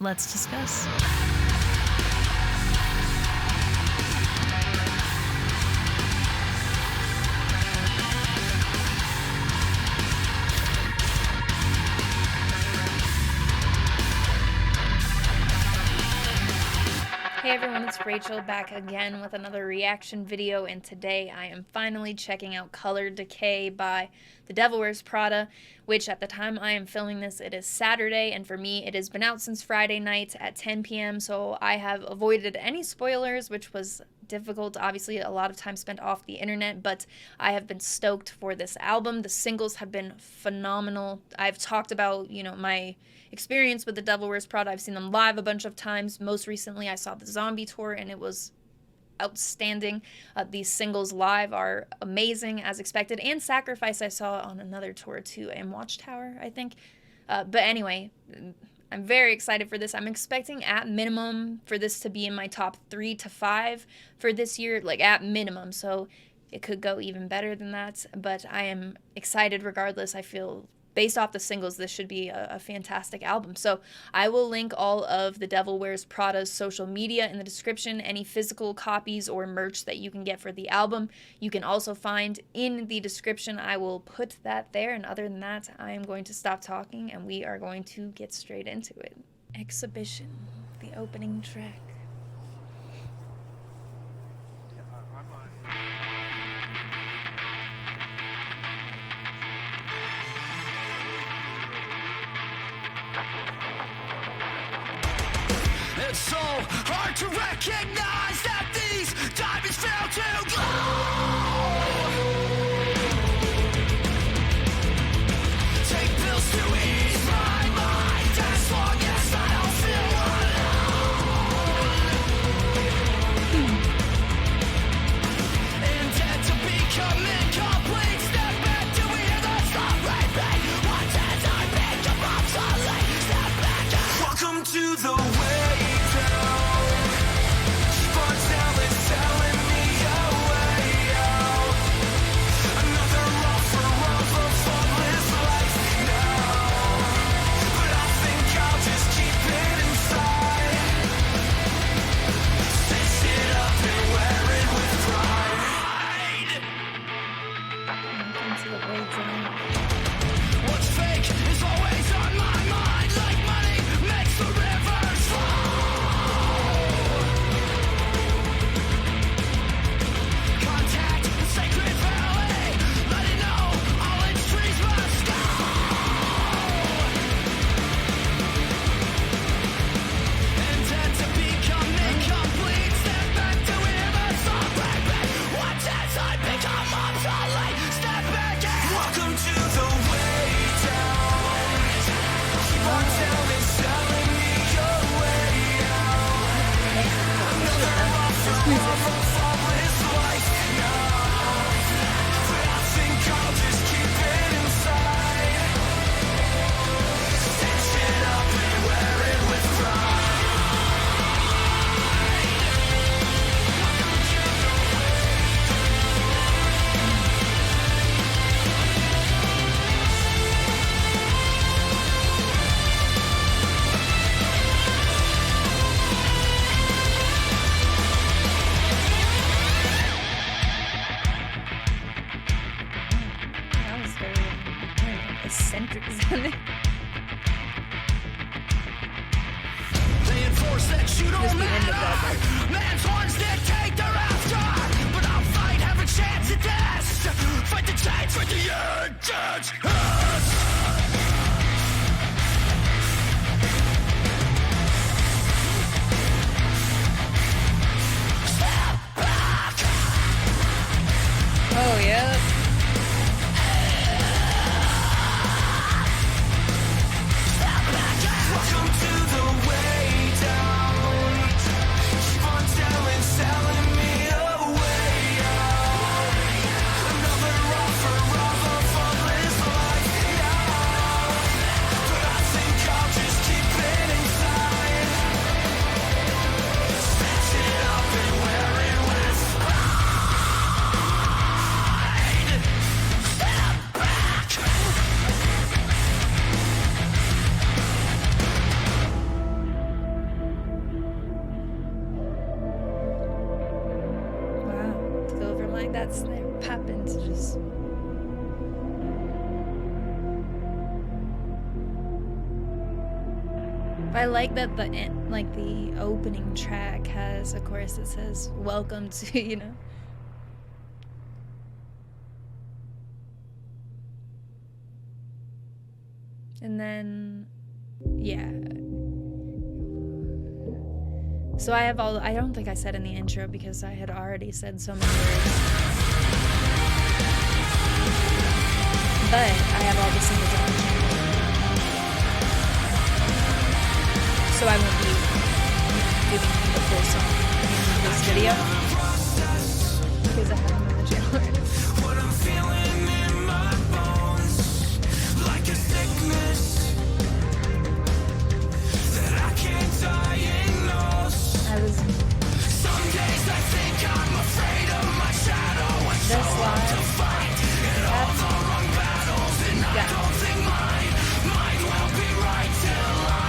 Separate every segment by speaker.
Speaker 1: Let's discuss. Hey everyone, it's Rachel back again with another reaction video, and today I am finally checking out Color Decay by The Devil Wears Prada, which at the time I am filming this, it is Saturday, and for me it has been out since Friday night at 10 p.m, so I have avoided any spoilers, which was difficult. Obviously, a lot of time spent off the internet, but I have been stoked for this album. The singles have been phenomenal. I've talked about, my experience with The Devil Wears Prada. I've seen them live a bunch of times. Most recently, I saw the Zombie tour, and it was outstanding. These singles live are amazing, as expected, and Sacrifice I saw on another tour too, in Watchtower, I think. But anyway, I'm very excited for this. I'm expecting at minimum for this to be in my top 3 to 5 for this year, like at minimum. So it could go even better than that, but I am excited regardless. I feel based off the singles, this should be a fantastic album. So I will link all of The Devil Wears Prada's social media in the description, any physical copies or merch that you can get for the album. You can also find in the description. I will put that there, and other than that, I am going to stop talking and we are going to get straight into it. Exhibition, the opening track.
Speaker 2: It's so hard to recognize that these diamonds fail to glow. Take pills to ease my mind as long as I don't feel alone. Intent to become incomplete. Step back to hear the song repeat. Once as I pick up obsolete. Step back and welcome to the way. What's fake is always on my mind, like money makes the rivers flow. Contact the sacred valley, let it know all its trees must go. Intent to become incomplete, step back to hear the song repeat. Once as I become obsolete, step back and welcome to the way down. Keep on telling, selling me your way out. Another offer of a flawless life now. But I think I'll just keep it inside. Stitch it up and wear it with pride.
Speaker 1: That was very eccentric sounding.
Speaker 2: They enforce that you don't
Speaker 1: Just the end of that,
Speaker 2: matter. Man's horns dictate their after. But I'll fight, have a chance at this. Fight the change for the urges. Step back.
Speaker 1: Oh, yeah.
Speaker 2: Welcome to the way down. Keep on telling, selling me a way out. Another offer of a flawless life now.
Speaker 1: like that's their popping to just. I like that the opening track has a chorus that says "Welcome to," you know. And then, yeah. So I have I don't think I said in the intro because I had already said so many words. But I have all the singles on the channel. So I won't be giving you the full song in this video. Because I have them on the channel already.
Speaker 2: What I'm feeling in my bones, like a sickness that I can't diagnose. Some days I think I'm afraid of my shadow. I show to fight in all the wrong battles, and I don't think mine might well be right till I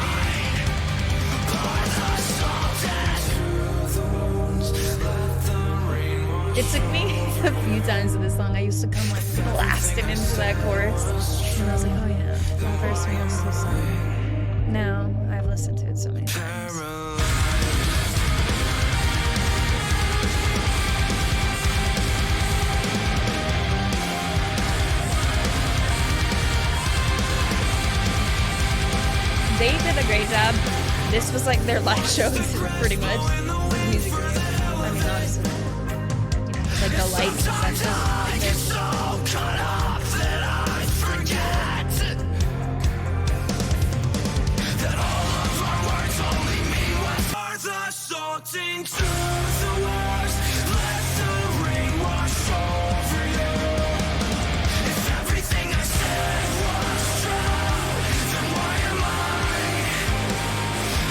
Speaker 2: pour the salt through the wounds, let the rain wash.
Speaker 1: It took me a few times in this song. I used to come like blasting into that chorus. And I was like, oh yeah, that first one was so song. Now I've listened to it so many times. They did a great job. This was like their live shows, pretty much. With music video. I mean, obviously, you know, like the lights and stuff.
Speaker 2: Into the wars, let the rain wash over you. If everything I said was true, then why am I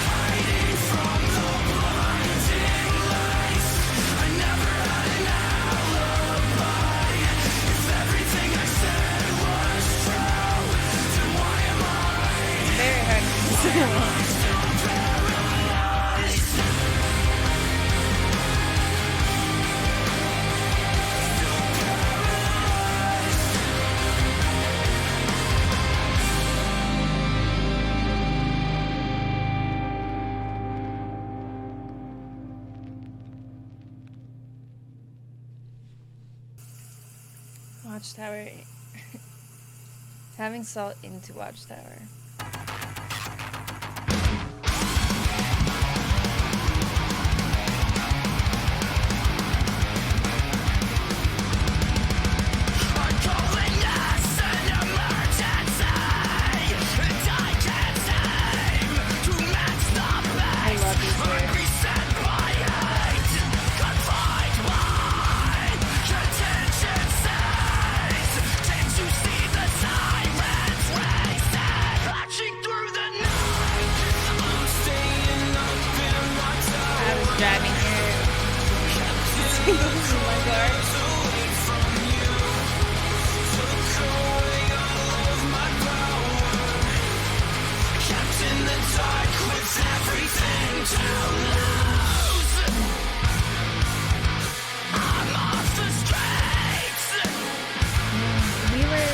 Speaker 2: hiding from the blinding lights? I never had an alibi. If everything I said was true, then why am I
Speaker 1: very hard to sing along. Watchtower. Having salt into Watchtower. I love these lyrics. Driving here, singing in my car. We were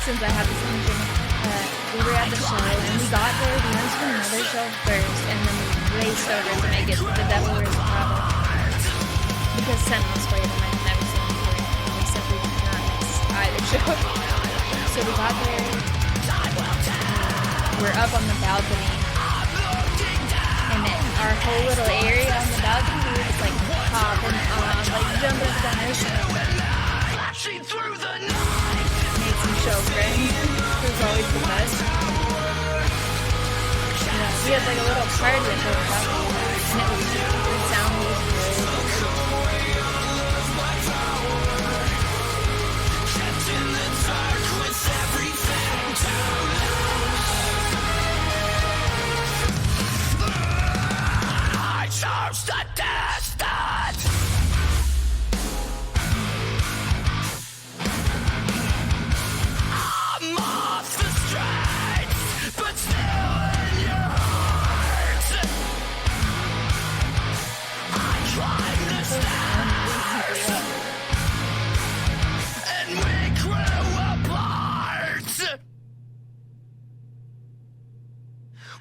Speaker 1: since I have this on the channel. We were at the show and we got there, we went to another show first and then we raced over to make it to the Devil Wears Prada because Sentinels played and I had never seen them before and we said we could not miss either show. So we got there, we're up on the balcony and then our whole little area on the balcony we were just like popping off, like jumping up down our show. Made some show friends. It was always the best. Yeah, we had like a little party at the balcony, and it was the sound was
Speaker 2: I chose the distance. I'm off the streets, but still in your heart.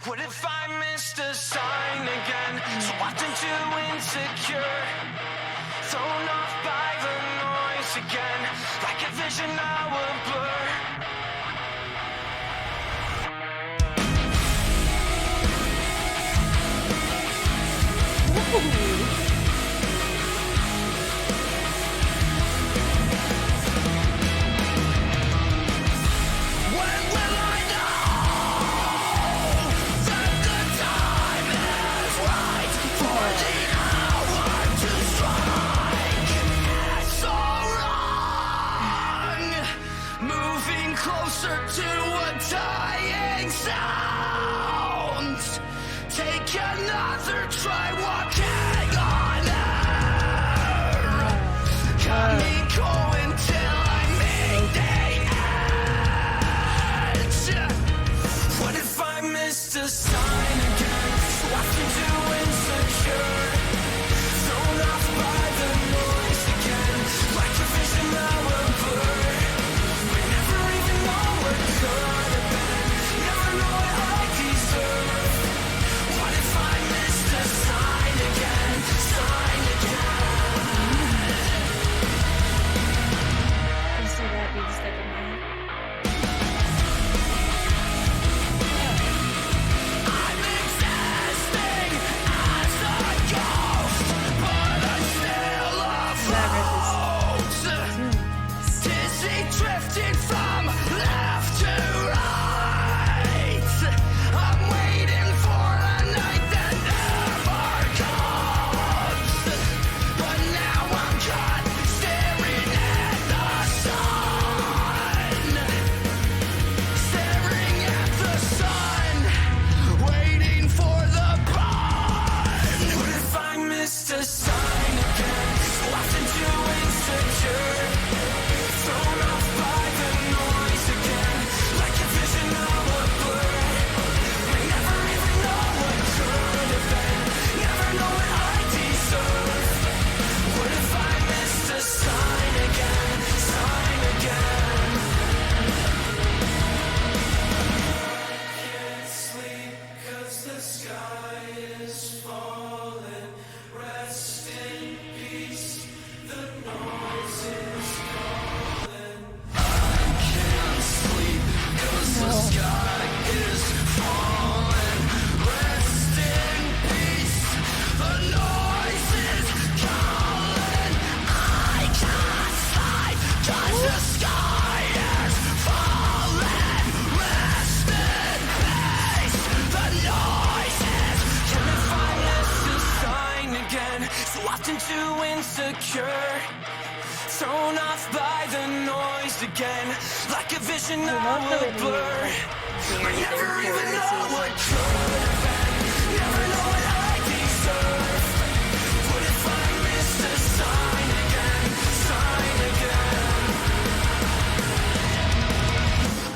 Speaker 2: What if I missed a sign again? So often too insecure, thrown off by the noise again, like a vision now a blur. When will I know that the time is right for the hour to strike? It's so wrong, moving closer to a dying sound. Take another try walking on air. Got me going till I make the edge. What if I missed a sign again? Walking too insecure, thrown off by the noise again, like a vision now a blur. We never even know what could have been, never know what I deserve. What if I missed a sign again? Sign again.
Speaker 1: I see that being stuck in my head.
Speaker 2: I'm existing as a ghost, but I'm still afloat. Dizzy drifting from left to right. I'm waiting for a night that never comes. But now I'm caught staring at the sun. Staring at the sun, waiting for the burn. What if I missed a sign again? Often too insecure, thrown off by the noise again, like a vision of a blur. We never even know what could have been, never know what I deserve. What if I missed a sign again? Sign again. Can't sleep 'cause the sky is falling. Rest in peace, the noise is calling. I can't sleep 'cause the sky is falling. Rest in peace, the noise is calling. I can't sleep 'cause the sky is falling. Rest in peace, the noise is. Can I find this a sign again? So often too insecure, thrown off by the noise again, like a vision now a blur. I never even know what could have been, never know what I deserve. What if I missed a sign again? Sign again.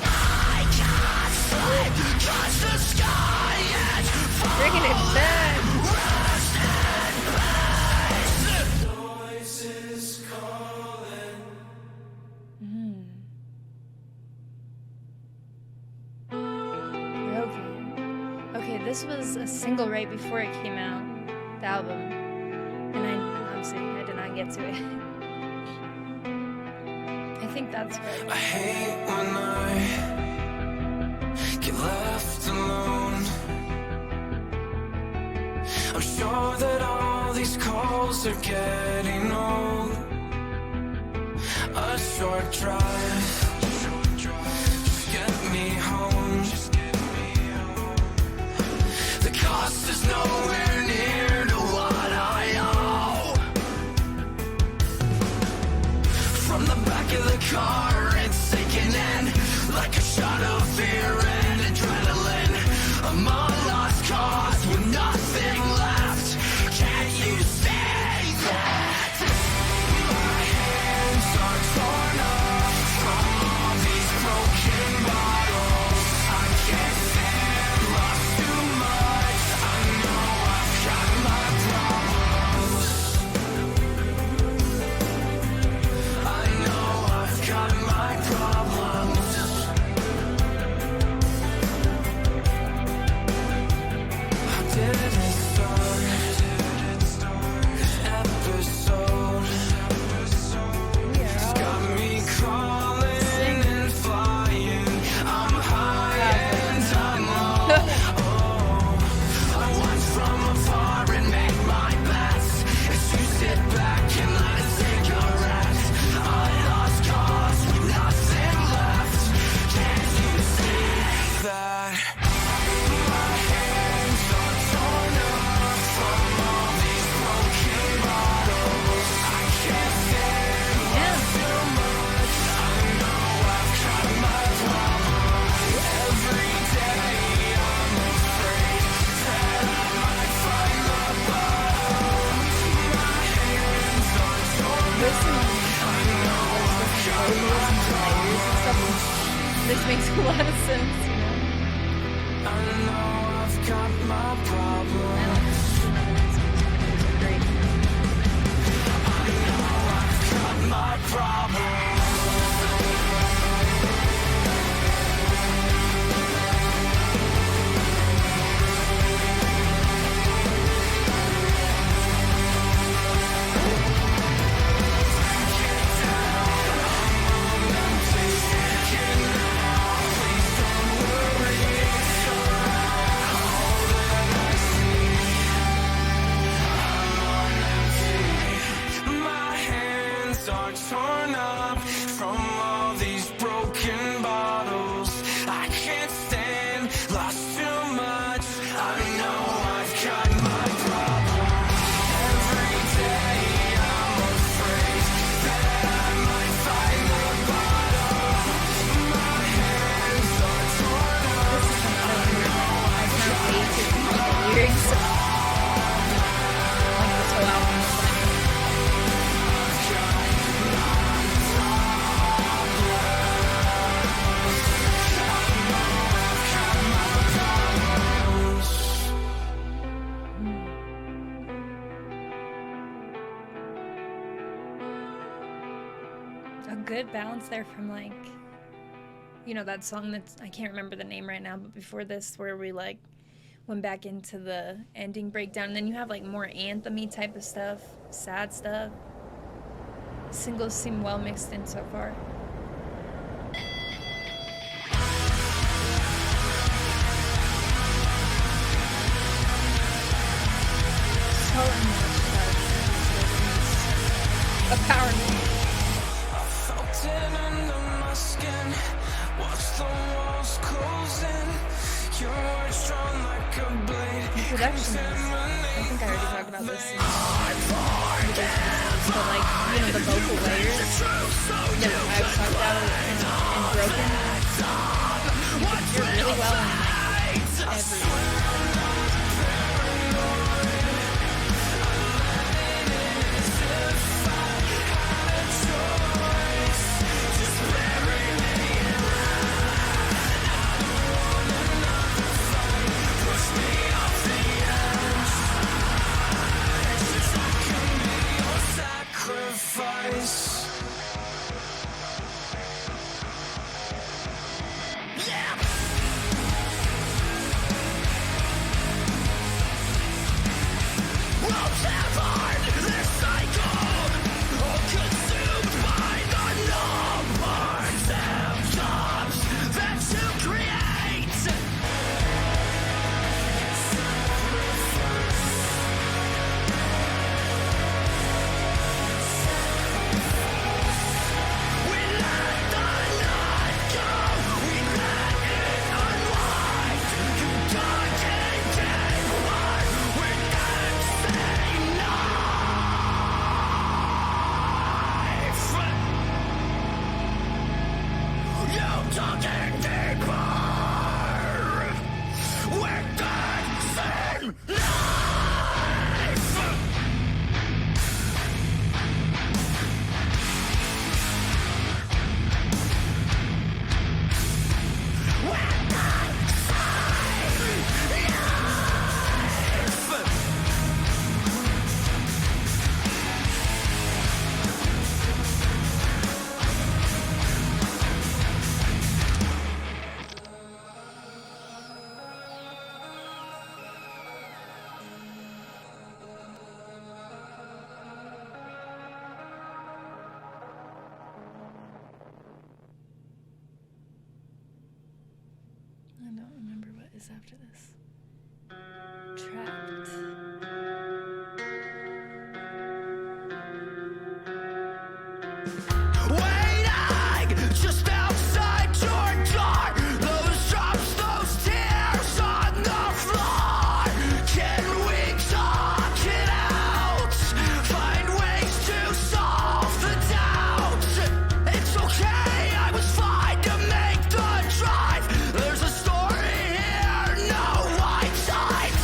Speaker 2: I can't sleep 'cause the sky is
Speaker 1: Bringing it back.
Speaker 2: rest in peace. The noise is calling.
Speaker 1: Okay, this was a single right before it came out, the album, and obviously I did not get to it. I think that's right.
Speaker 2: I hate when I get left alone. I'm sure that all these calls are getting old. A short drive, just get me home. The cost is nowhere near to what I owe. From the back of the car, it's sinking in like a shot of fear and adrenaline. I'm on lost cause with nothing left. Can't you say that? My hands are torn up from all these broken bottles. I can't stand lost too much. I know I
Speaker 1: balance, you know?
Speaker 2: I know I've got my problems.
Speaker 1: I like those are great.
Speaker 2: Got my problems. My hands are torn up from all these broken bottles. I can't stand, lost too much. I know I've got my problem. Every day I'm afraid that I might find the bottom. My hands are torn up.
Speaker 1: I can't wait to read the lyrics. Like this whole album is like a good balance there from like, you know, that song that's, I can't remember the name right now, but before this where we like went back into the ending breakdown, and then you have like more anthem-y type of stuff, sad stuff. Singles seem well mixed in so far. So much a power move.
Speaker 2: Felt it under my skin. Watch the walls close in. Your words drawn like a blade.
Speaker 1: The production is, I think I already talked about this in but like, you know, the vocal layers that I've talked about in Broken, you can hear really well in every.
Speaker 2: Sacrifice. Yeah. Well severed this cycle, all consumed by the number symptoms that you create. We let the night go, we let it unwind. You can't take one, we can't say knife. You talking deeper, we can't say knife.
Speaker 1: I don't remember what is after this. Trapped.
Speaker 2: Waiting just outside your door. Those drops, those tears on the floor. Can we talk it out? Find ways to solve the doubt. It's okay, I was fine to make the drive. There's a story here, no white sides.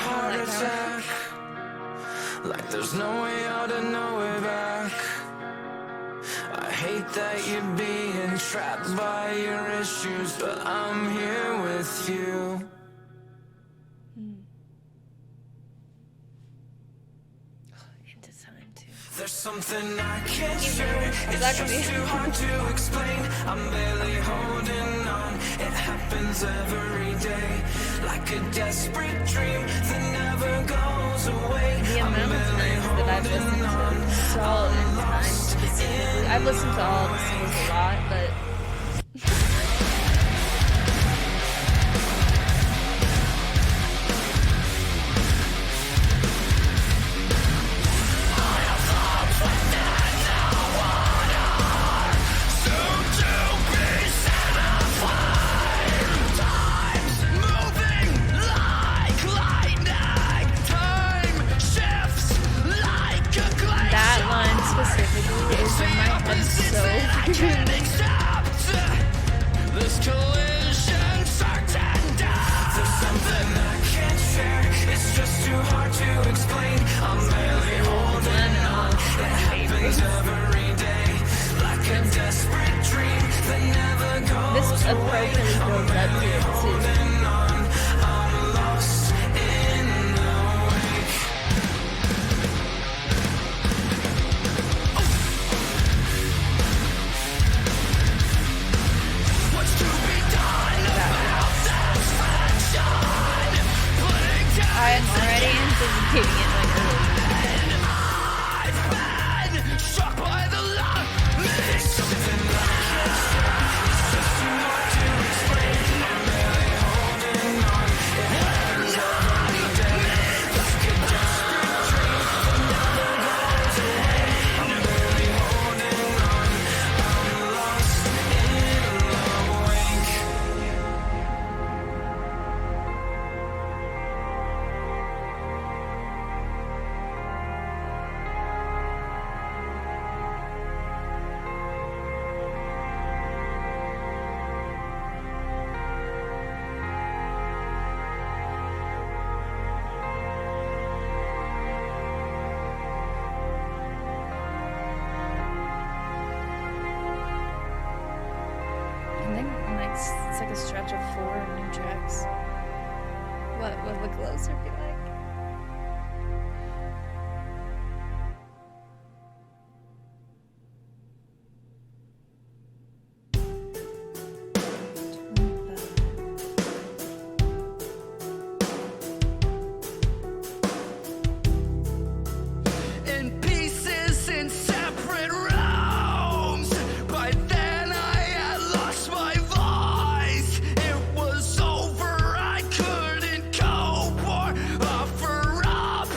Speaker 2: heart
Speaker 1: that
Speaker 2: attack. Like there's no way out and no way back. I hate that you're being trapped by your issues, but I'm here with you.
Speaker 1: Into time too.
Speaker 2: There's something I can't share. It's
Speaker 1: that gonna
Speaker 2: just
Speaker 1: be-
Speaker 2: too hard to explain. I'm barely holding on. It happens every day, like a desperate dream that never goes away.
Speaker 1: The amount of times that I've listened to Salt and Time specifically. I've listened to all the songs a lot, but that line specifically is in my head so
Speaker 2: This collision certain death. There's something I can't share. It's just too hard to explain. I'm barely holding on. It happens every day, like a desperate dream that never goes
Speaker 1: This
Speaker 2: away.
Speaker 1: appropriately builds up to it too.
Speaker 2: Holding on, I'm lost in the wake. What's to be done about satisfaction? Putting down
Speaker 1: I am already anticipating it like early.
Speaker 2: I've been struck by the love. There's something I can't share. It's just too hard to explain. I'm barely holding on. It happens every day, like a desperate dream that never goes away. I'm barely holding on. I'm lost in the wake.
Speaker 1: And then like it's like a stretch of 4 new tracks. What would the closer be like?
Speaker 2: In pieces in separate rooms. By then I had lost my voice. It was over, I couldn't cope or offer up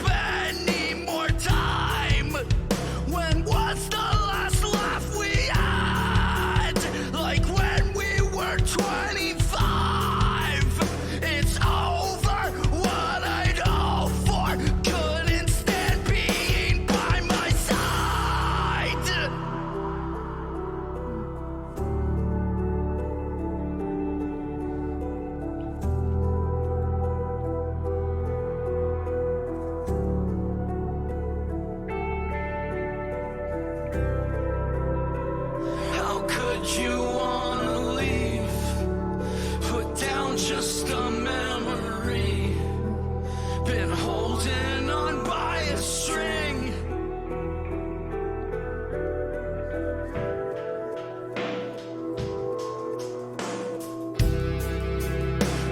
Speaker 2: any more time. When was the last laugh we had? Like when we were 25. It's over, what I'd all for. Couldn't stand being by my side. How could you wanna leave? Put down just a memory. Been holding on by a string.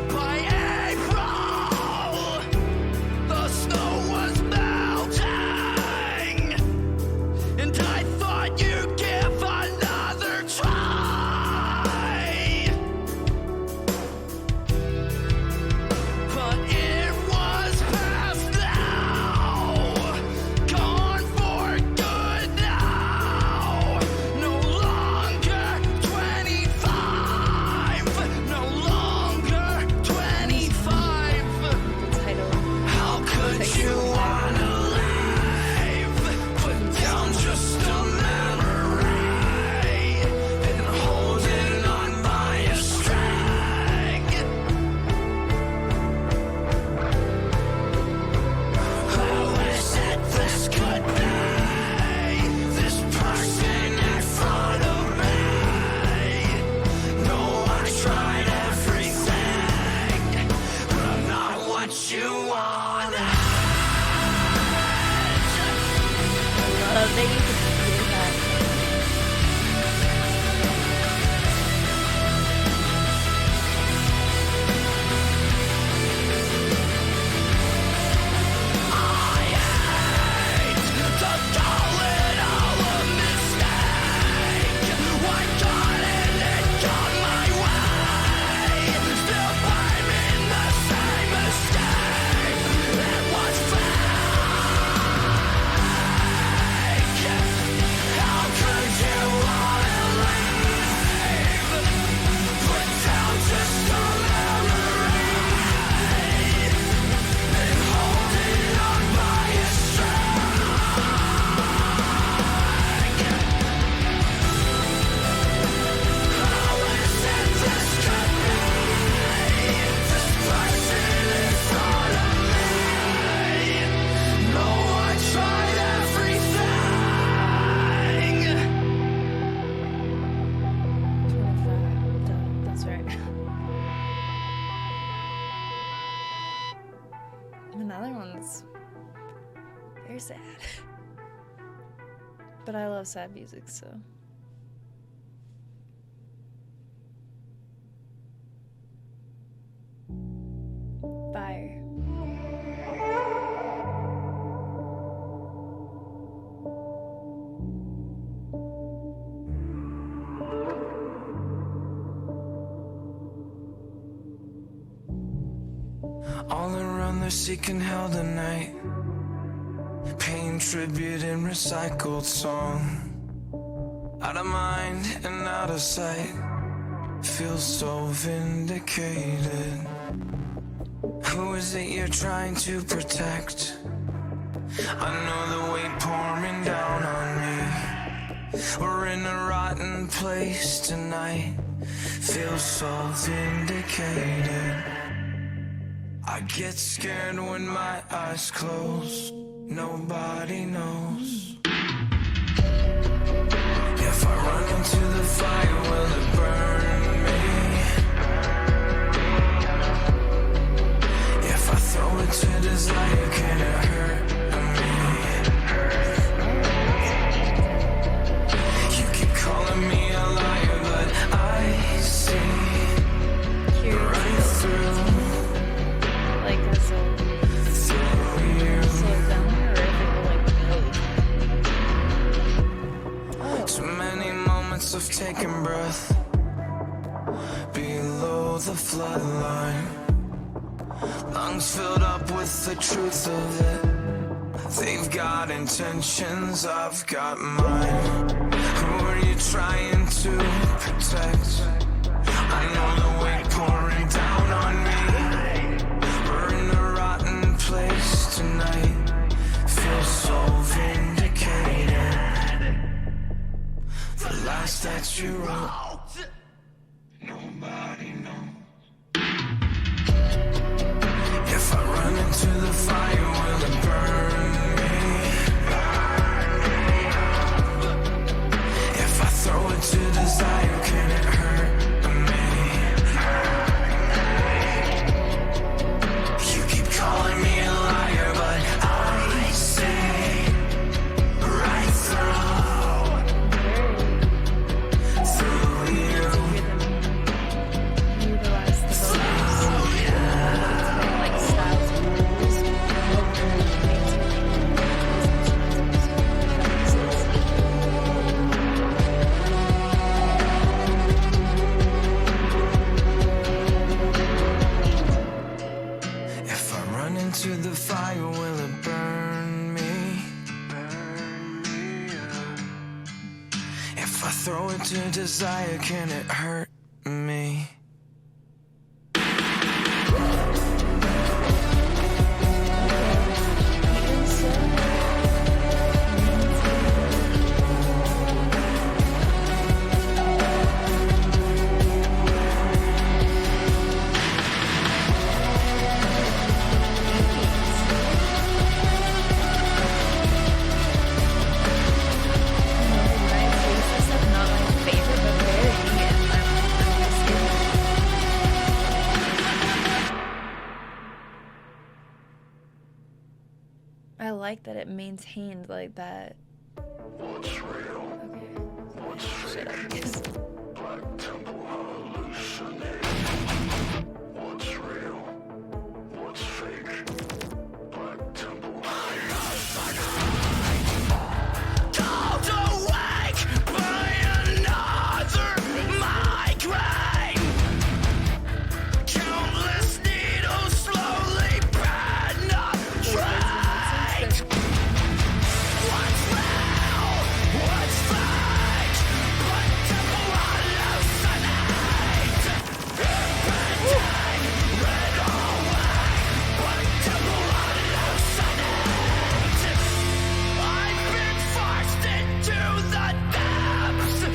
Speaker 2: By April, the snow was melting. And I thought you'd give another try. But it was past now, gone for good now. No longer 25, no longer 25.
Speaker 1: The title.
Speaker 2: How could you wanna leave? Put down just a memory. Been holding on by a string.
Speaker 1: Someday you could hear that. Another one's very sad. But I love sad music, so. Fire.
Speaker 2: All around they're seeking hell tonight, paying tribute in recycled song. Out of mind and out of sight, feel so vindicated. Who is it you're trying to protect? I know the weight pouring down on me. We're in a rotten place tonight, feel so vindicated. I get scared when my eyes close, nobody knows. If I run into the fire, will it burn me? If I throw it to desire, can it hurt me? You keep calling me a liar, but I see right through.
Speaker 1: Like as a slow down or if it will like build.
Speaker 2: Too many moments of taking breath below the floodline. Lungs filled up with the truth of it. They've got intentions, I've got mine. Who are you trying to protect? I know the weight pouring down on me. Place tonight, feel so vindicated. The last that you wrote, nobody knows. If I run into the fire, will it burn me? If I throw it to desire, can it hurt me? You keep calling me a liar, but I see right through you.
Speaker 1: Utilize the vocals. Yeah. Like styles of vocals.
Speaker 2: If I run into the fire, will it burn me? If I throw it to desire, can it hurt me?
Speaker 1: I like that it maintained like that
Speaker 2: What's real? What's
Speaker 1: Shut up,
Speaker 2: fake?
Speaker 1: guys.
Speaker 2: Black Temple hallucinate. What's real? What's fake? Black Temple hallucinate. Called awake by another migraine. Countless needles slowly penetrate. What's real? What's fake? Black Temple hallucinate. Impending, red away. Black Temple hallucinate. I've been forced into the depths of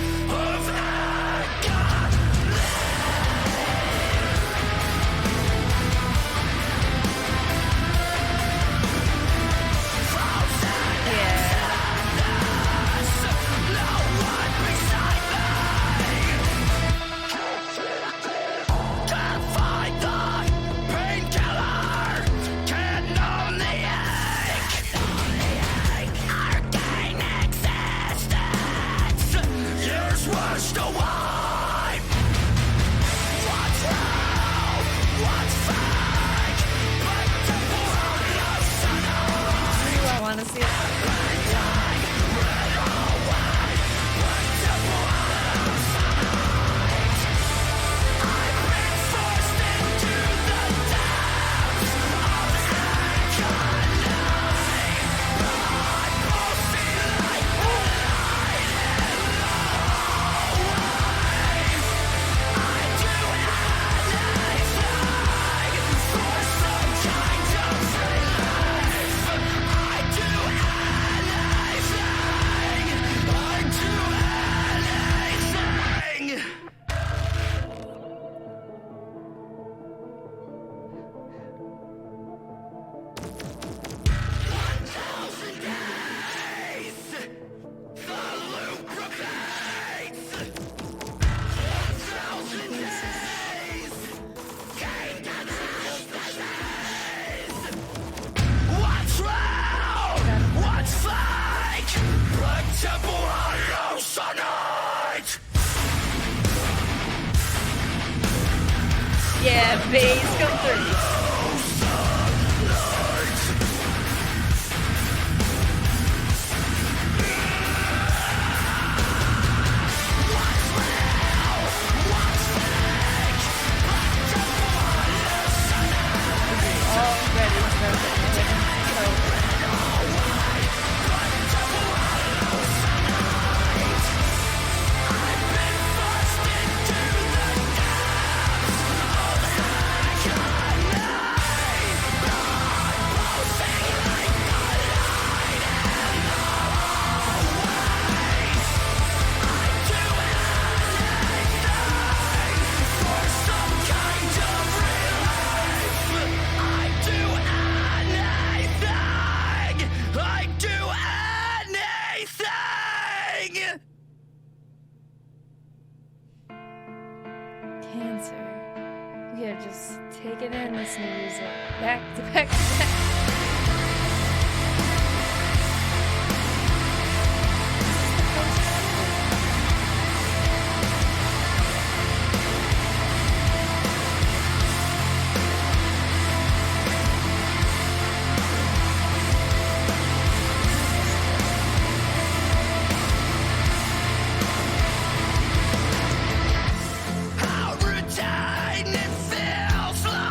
Speaker 2: can't find the painkiller, can't numb the ache. Arcane existence, years washed away. What's real? What's fake? Black Temple hallucinate.
Speaker 1: I want to see it.
Speaker 2: Forced into the depths of agony. Blood pulsing like the light in the waves. I do anything for some kind of relief. I do anything. What's real? What's fake? Black Temple hallucinate.
Speaker 1: Yeah, bass, come through. Already Cancer. We are just taking in this new music. Back to back to back.
Speaker 2: How routine it feels like.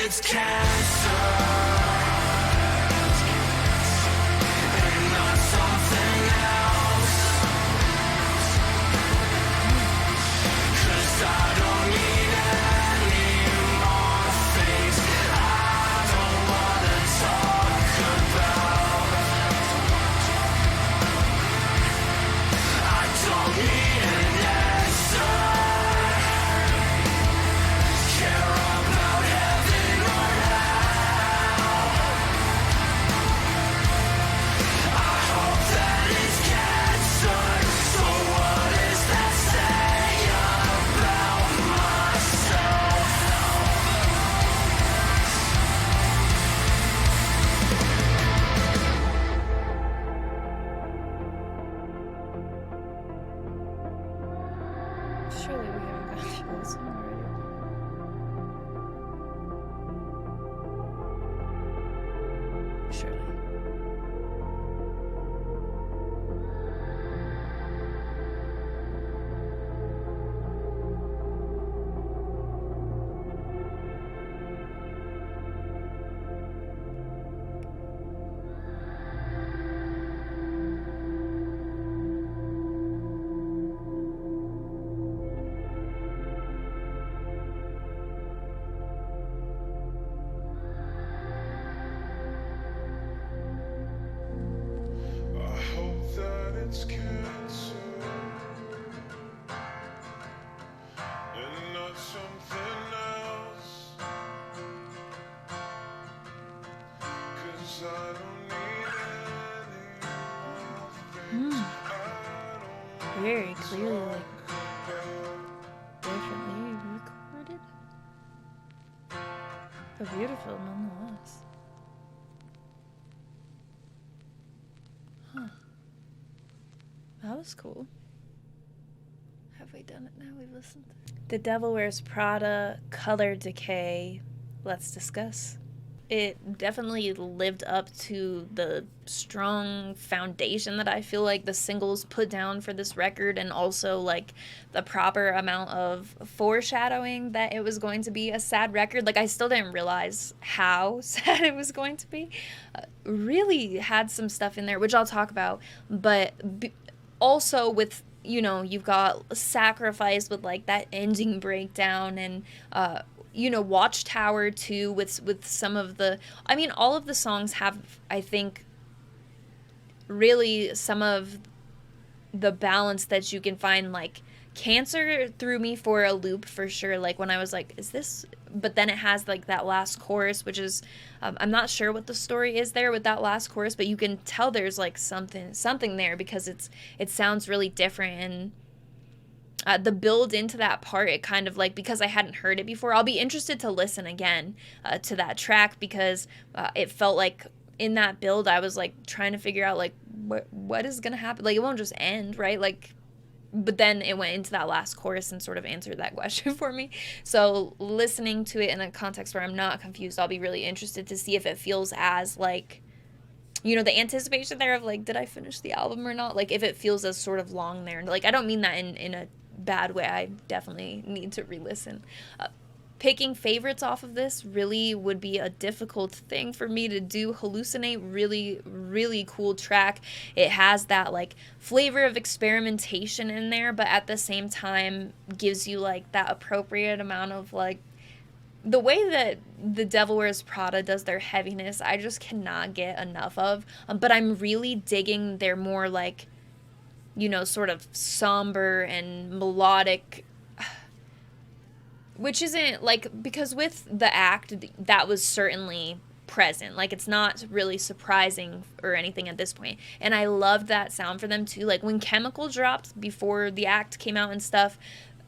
Speaker 2: it's cancer and not something else. 'Cause I don't need any more things I don't wanna talk about. I don't need an answer. Care about heaven or hell. I hope that it's cancer. So what is that say about myself?
Speaker 1: Surely we haven't gone through this one already. Surely.
Speaker 2: I hope that it's cancer and not something else. 'Cause I don't need any more things I don't
Speaker 1: Very clearly, like,
Speaker 2: about.
Speaker 1: differently recorded. But beautiful nonetheless. Huh. That was cool. Have we done it now? We've listened. The Devil Wears Prada, Color Decay. Let's discuss. It definitely lived up to the strong foundation that I feel like the singles put down for this record, and also like the proper amount of foreshadowing that it was going to be a sad record. Like, I still didn't realize how sad it was going to be. Really had some stuff in there, which I'll talk about, but also with, you know, you've got Sacrifice with like that ending breakdown, and you know, Watchtower too, with some of the, I mean, all of the songs have, I think, really some of the balance that you can find. Like, Cancer threw me for a loop for sure, like when I was like, is this, but then it has like that last chorus, which is, I'm not sure what the story is there with that last chorus, but you can tell there's like something there, because it sounds really different. And the build into that part, it kind of like, because I hadn't heard it before, I'll be interested to listen again to that track, because it felt like in that build I was like trying to figure out like what is gonna happen. Like, it won't just end, right? Like, but then it went into that last chorus and sort of answered that question for me. So listening to it in a context where I'm not confused, I'll be really interested to see if it feels as like, you know, the anticipation there of like, did I finish the album or not? Like, if it feels as sort of long there. Like, I don't mean that in a bad way. I definitely need to re-listen. Picking favorites off of this really would be a difficult thing for me to do. Hallucinate, really, really cool track. It has that like flavor of experimentation in there, but at the same time gives you like that appropriate amount of like, the way that the Devil Wears Prada does their heaviness, I just cannot get enough of. But I'm really digging their more like, you know, sort of somber and melodic, which isn't like, because with the act, that was certainly present. Like, it's not really surprising or anything at this point. And I loved that sound for them too. Like, when Chemical dropped before the act came out and stuff,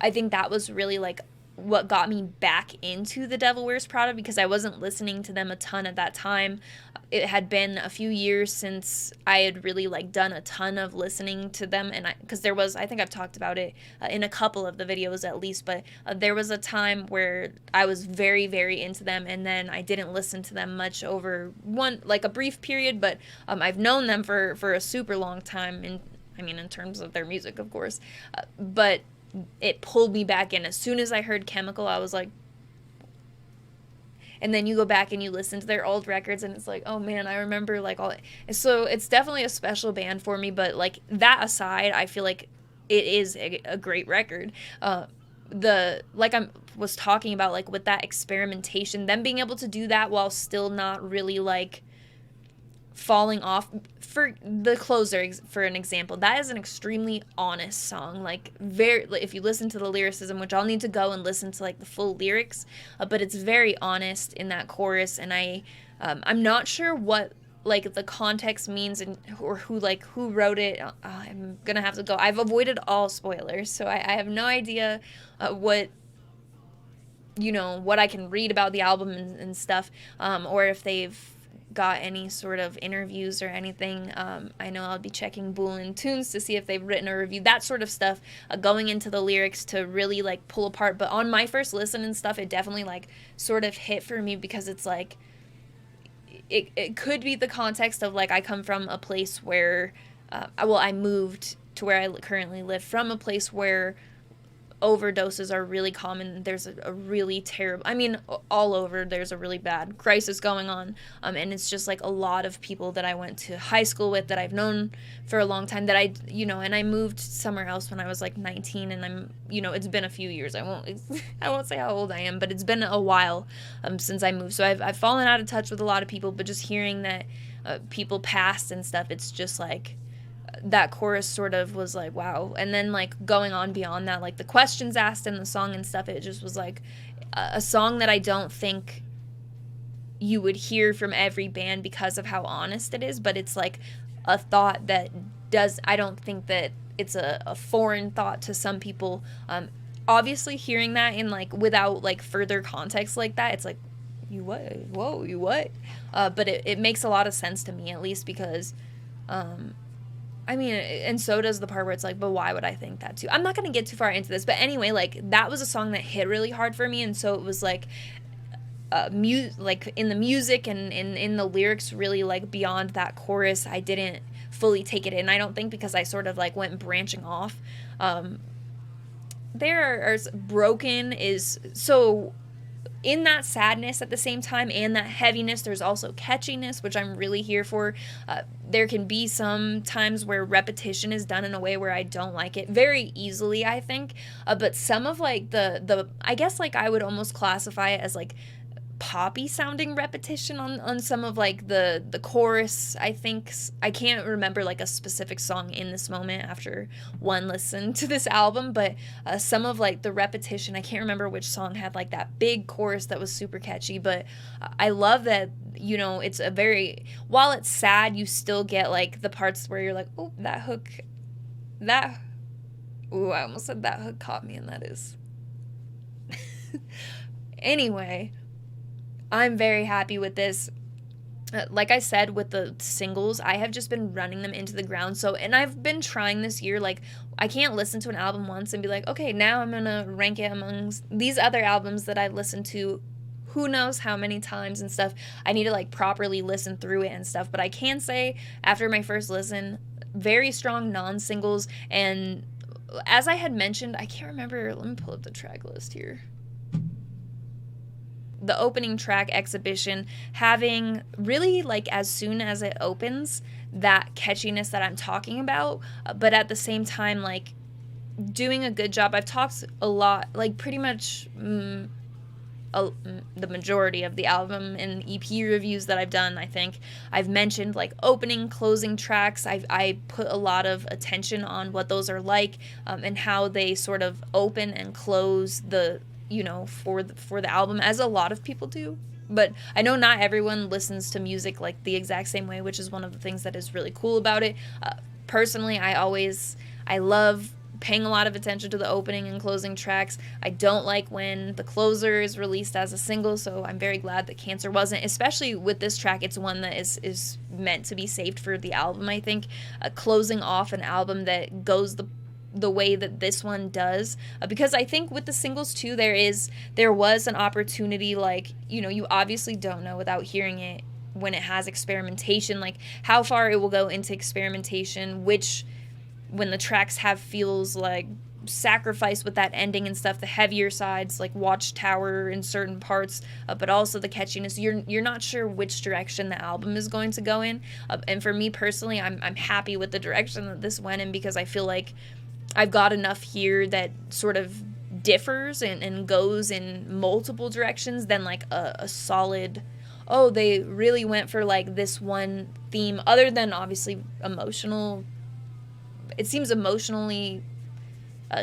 Speaker 1: I think that was really like what got me back into the Devil Wears Prada, because I wasn't listening to them a ton at that time. It had been a few years since I had really like done a ton of listening to them, and because there was, I think I've talked about it in a couple of the videos at least, but there was a time where I was very, very into them, and then I didn't listen to them much over a brief period, but I've known them for a super long time, and I mean, in terms of their music, of course, but it pulled me back in. As soon as I heard Chemical, I was like, and then you go back and you listen to their old records, and it's like, oh man, I remember like all. So it's definitely a special band for me. But like that aside, I feel like it is a great record. Like I was talking about, like with that experimentation, them being able to do that while still not really like falling off. For the closer, for an example, that is an extremely honest song, like very, if you listen to the lyricism, which I'll need to go and listen to like the full lyrics, but it's very honest in that chorus. And I'm not sure what like the context means, and or who wrote it. I'm gonna have to go. I've avoided all spoilers, so I have no idea what I can read about the album and stuff, or if they've got any sort of interviews or anything. I know I'll be checking Boolin Tunes to see if they've written a review, that sort of stuff, going into the lyrics to really like pull apart. But on my first listen and stuff, it definitely like sort of hit for me, because it's like it could be the context of like I come from a place where I moved to where I currently live from a place where overdoses are really common. There's a really terrible, I mean, all over there's a really bad crisis going on, and it's just like a lot of people that I went to high school with, that I've known for a long time, that and I moved somewhere else when I was like 19, and I'm, it's been a few years. I won't say how old I am, but it's been a while since I moved, so I've fallen out of touch with a lot of people. But just hearing that people passed and stuff, it's just like that chorus sort of was like, wow. And then like going on beyond that, like the questions asked in the song and stuff, it just was like a song that I don't think you would hear from every band because of how honest it is. But it's like a thought that I don't think that it's a foreign thought to some people. Obviously hearing that in like without like further context like that, it's like, you what? Whoa, you what? But it makes a lot of sense to me, at least, because I mean, and so does the part where it's like, but why would I think that too? I'm not going to get too far into this, but anyway, like that was a song that hit really hard for me. And so it was like, like in the music and in the lyrics, really like beyond that chorus, I didn't fully take it in. I don't think because I sort of like went branching off. Broken is so in that sadness at the same time, and that heaviness, there's also catchiness, which I'm really here for. There can be some times where repetition is done in a way where I don't like it very easily, I think. But some of like the I guess like I would almost classify it as like poppy sounding repetition on some of like the chorus. I think I can't remember like a specific song in this moment after one listen to this album, but some of like the repetition, I can't remember which song had like that big chorus that was super catchy. But I love that, it's a very, while it's sad, you still get like the parts where you're like, oh, that hook, I almost said that hook caught me, and that is anyway. I'm very happy with this. Like I said, with the singles, I have just been running them into the ground. So, and I've been trying this year, like, I can't listen to an album once and be like, okay, now I'm gonna rank it amongst these other albums that I've listened to who knows how many times and stuff. I need to, like, properly listen through it and stuff. But I can say, after my first listen, very strong non-singles. And as I had mentioned, I can't remember, let me pull up the track list here. The opening track, Exhibition, having really, like, as soon as it opens, that catchiness that I'm talking about, but at the same time, like, doing a good job. I've talked a lot, like, pretty much the majority of the album and EP reviews that I've done, I think I've mentioned, like, opening, closing tracks. I put a lot of attention on what those are like, and how they sort of open and close the for the album, as a lot of people do. But I know not everyone listens to music like the exact same way, which is one of the things that is really cool about it. Personally, I love paying a lot of attention to the opening and closing tracks. I don't like when the closer is released as a single, so I'm very glad that Cancer wasn't, especially with this track. It's one that is meant to be saved for the album, I think. Closing off an album that goes the way that this one does, because I think with the singles too, there was an opportunity, like, you obviously don't know without hearing it when it has experimentation, like how far it will go into experimentation, which when the tracks have feels like sacrifice with that ending and stuff, the heavier sides like Watchtower in certain parts, but also the catchiness. You're not sure which direction the album is going to go in, and for me personally, I'm happy with the direction that this went in, because I feel like I've got enough here that sort of differs and goes in multiple directions than like a solid, oh, they really went for like this one theme, other than obviously emotional. It seems emotionally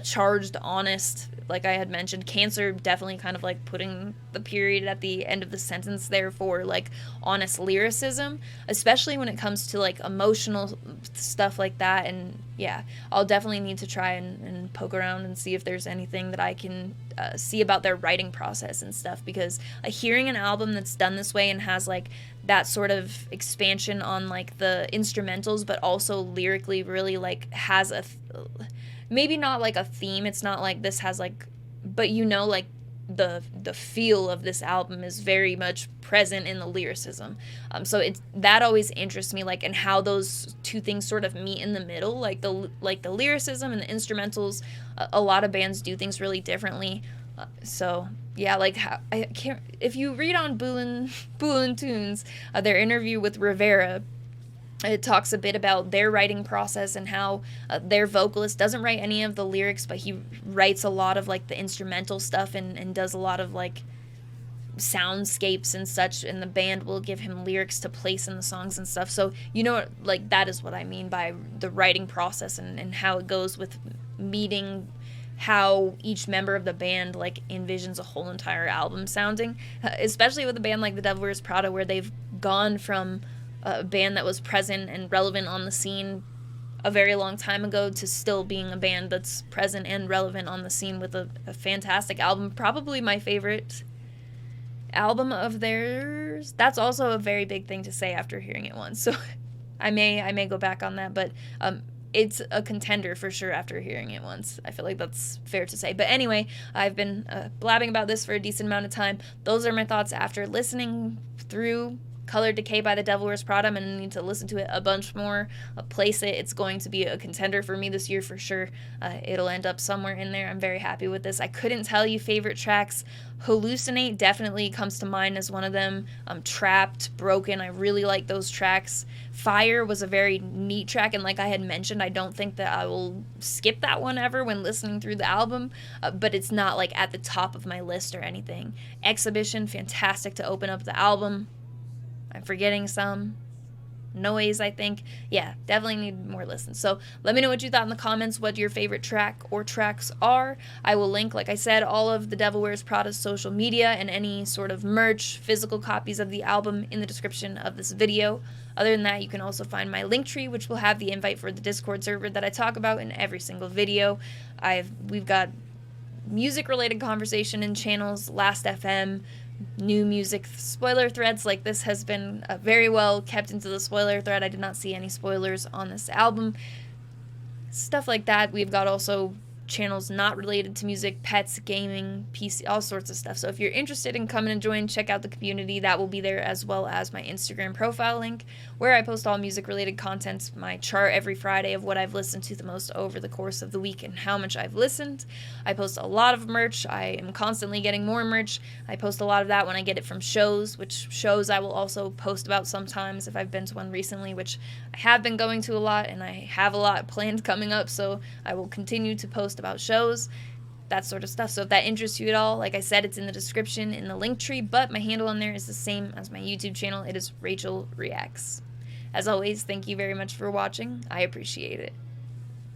Speaker 1: charged, honest, like I had mentioned. Cancer definitely kind of like putting the period at the end of the sentence there for like honest lyricism, especially when it comes to like emotional stuff like that. And yeah, I'll definitely need to try and poke around and see if there's anything that I can see about their writing process and stuff, because hearing an album that's done this way and has like that sort of expansion on like the instrumentals, but also lyrically really like has a maybe not like a theme, it's not like this has like, but like the feel of this album is very much present in the lyricism. So it's that always interests me, like, and how those two things sort of meet in the middle, like the lyricism and the instrumentals. A lot of bands do things really differently. So yeah, like how I can't, if you read on Boolin Tunes, their interview with Rivera, it talks a bit about their writing process and how their vocalist doesn't write any of the lyrics, but he writes a lot of like the instrumental stuff and does a lot of like soundscapes and such, and the band will give him lyrics to place in the songs and stuff. So like that is what I mean by the writing process and how it goes with meeting how each member of the band like envisions a whole entire album sounding, especially with a band like the Devil Wears Prada, where they've gone from a band that was present and relevant on the scene a very long time ago to still being a band that's present and relevant on the scene with a fantastic album, probably my favorite album of theirs. That's also a very big thing to say after hearing it once, so I may go back on that, but it's a contender for sure after hearing it once. I feel like that's fair to say. But anyway, I've been blabbing about this for a decent amount of time. Those are my thoughts after listening through Color Decay by the Devil Wears Prada. I'm going to need to listen to it a bunch more, place it. It's going to be a contender for me this year for sure. It'll end up somewhere in there. I'm very happy with this. I couldn't tell you favorite tracks. Hallucinate definitely comes to mind as one of them. Trapped, Broken, I really like those tracks. Fire was a very neat track, and like I had mentioned, I don't think that I will skip that one ever when listening through the album, but it's not like at the top of my list or anything. Exhibition, fantastic to open up the album. I'm forgetting some. Noise, I think. Yeah, definitely need more listens. So let me know what you thought in the comments, what your favorite track or tracks are. I will link, like I said, all of the Devil Wears Prada's social media and any sort of merch, physical copies of the album in the description of this video. Other than that, you can also find my Linktree, which will have the invite for the Discord server that I talk about in every single video. We've got music-related conversation in channels, Last.fm, new music spoiler threads. Like this has been very well kept into the spoiler thread. I did not see any spoilers on this album. Stuff like that. We've got also channels not related to music, pets, gaming, PC, all sorts of stuff. So if you're interested in coming and join, check out the community. That will be there, as well as my Instagram profile link, where I post all music-related content, my chart every Friday of what I've listened to the most over the course of the week and how much I've listened. I post a lot of merch. I am constantly getting more merch. I post a lot of that when I get it from shows, which shows I will also post about sometimes if I've been to one recently, which I have been going to a lot, and I have a lot planned coming up, so I will continue to post about shows, that sort of stuff. So if that interests you at all, like I said, it's in the description in the link tree, but my handle on there is the same as my YouTube channel. It is Rachel Reacts. As always, thank you very much for watching. I appreciate it.